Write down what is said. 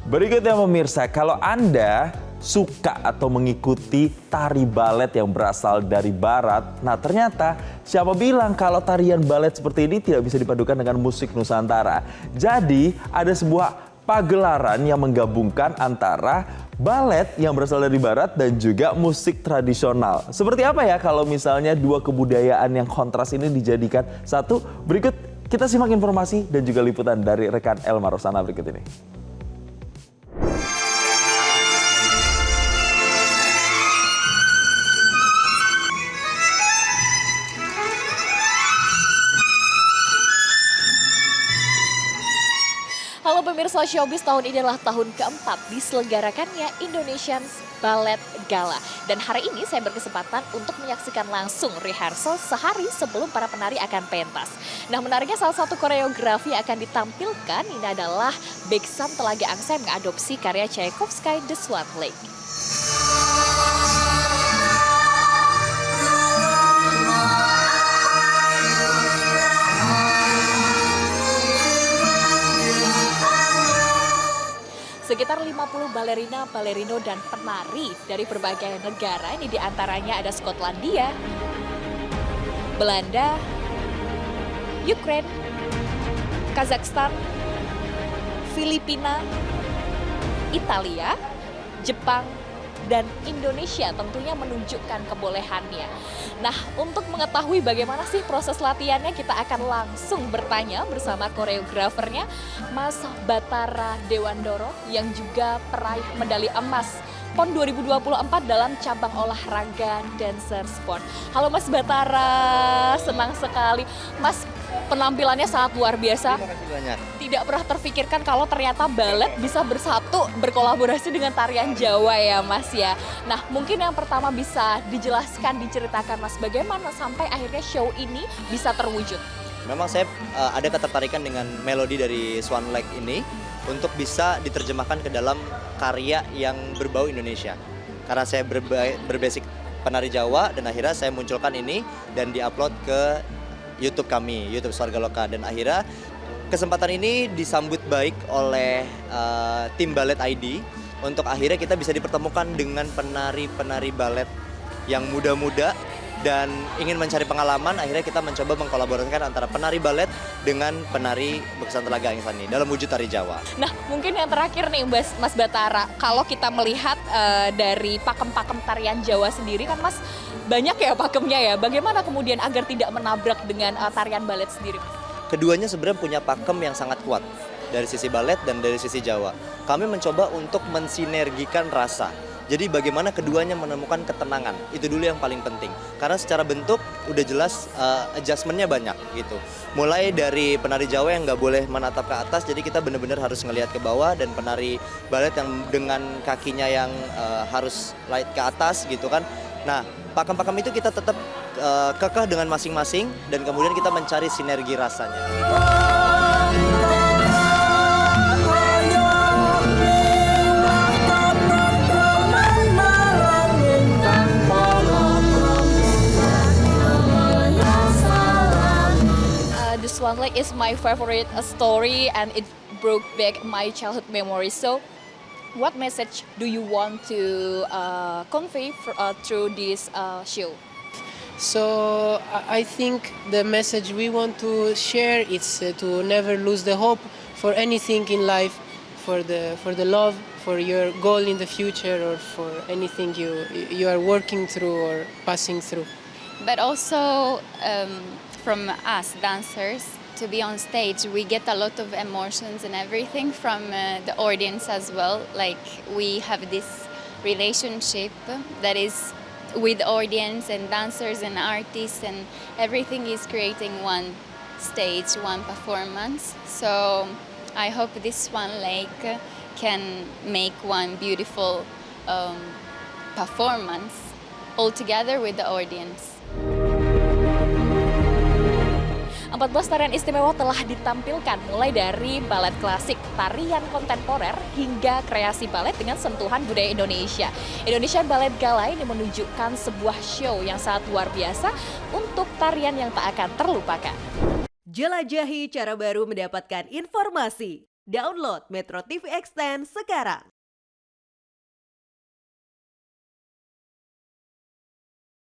Berikutnya pemirsa, kalau Anda suka atau mengikuti tari balet yang berasal dari barat, nah ternyata siapa bilang kalau tarian balet seperti ini tidak bisa dipadukan dengan musik Nusantara. Jadi ada sebuah pagelaran yang menggabungkan antara balet yang berasal dari barat dan juga musik tradisional. Seperti apa ya kalau misalnya dua kebudayaan yang kontras ini dijadikan satu? Berikut kita simak informasi dan juga liputan dari rekan Elmar Rosana berikut ini. Halo pemirsa Showbiz, tahun ini adalah tahun keempat diselenggarakannya Indonesian Ballet Gala. Dan hari ini saya berkesempatan untuk menyaksikan langsung rehearsal sehari sebelum para penari akan pentas. Nah menariknya salah satu koreografi yang akan ditampilkan ini adalah Baeksam Telaga Angsa yang mengadopsi karya Tchaikovsky The Swan Lake. Sekitar 50 balerina, balerino, dan penari dari berbagai negara, ini diantaranya ada Skotlandia, Belanda, Ukraina, Kazakhstan, Filipina, Italia, Jepang, dan Indonesia tentunya menunjukkan kebolehannya. Nah, untuk mengetahui bagaimana sih proses latihannya, kita akan langsung bertanya bersama koreografernya, Mas Batara Dewandoro, yang juga peraih medali emas PON 2024 dalam cabang olahraga dancer sport. Halo Mas Batara, senang sekali. Mas, penampilannya sangat luar biasa. Terima kasih banyak. Tidak pernah terfikirkan kalau ternyata balet bisa bersatu, berkolaborasi dengan tarian Jawa ya Mas ya. Nah mungkin yang pertama bisa dijelaskan, diceritakan Mas, bagaimana sampai akhirnya show ini bisa terwujud? Memang saya ada ketertarikan dengan melodi dari Swan Lake ini untuk bisa diterjemahkan ke dalam karya yang berbau Indonesia. Karena saya berbasic penari Jawa dan akhirnya saya munculkan ini dan diupload ke YouTube kami, YouTube Swarga Loka, dan akhirnya kesempatan ini disambut baik oleh tim Ballet ID untuk akhirnya kita bisa dipertemukan dengan penari-penari balet yang muda-muda dan ingin mencari pengalaman. Akhirnya kita mencoba mengkolaborasikan antara penari balet dengan penari Baeksam Telaga Angsa ini dalam wujud tari Jawa. Nah mungkin yang terakhir nih Mas Batara, kalau kita melihat dari pakem-pakem tarian Jawa sendiri kan Mas, banyak ya pakemnya ya. Bagaimana kemudian agar tidak menabrak dengan tarian balet sendiri? Keduanya sebenarnya punya pakem yang sangat kuat dari sisi balet dan dari sisi Jawa. Kami mencoba untuk mensinergikan rasa. Jadi bagaimana keduanya menemukan ketenangan, itu dulu yang paling penting. Karena secara bentuk udah jelas adjustmentnya banyak gitu. Mulai dari penari Jawa yang nggak boleh menatap ke atas, jadi kita benar-benar harus ngelihat ke bawah, dan penari balet yang dengan kakinya yang harus light ke atas gitu kan. Nah, pakem-pakem itu kita tetap kekeh dengan masing-masing dan kemudian kita mencari sinergi rasanya. The Swan Lake is my favorite story and it brought back my childhood memories. So what message do you want to convey through this show? So I think the message we want to share is to never lose the hope for anything in life, for the love, for your goal in the future, or for anything you are working through or passing through. But also from us dancers, to be on stage, we get a lot of emotions and everything from the audience as well. Like we have this relationship that is with audience and dancers and artists, and everything is creating one stage, one performance. So I hope this Swan Lake can make one beautiful performance all together with the audience. 14 tarian istimewa telah ditampilkan mulai dari balet klasik, tarian kontemporer, hingga kreasi balet dengan sentuhan budaya Indonesia. Indonesian Ballet Gala ini menunjukkan sebuah show yang sangat luar biasa untuk tarian yang tak akan terlupakan. Jelajahi cara baru mendapatkan informasi. Download Metro TV Extend sekarang.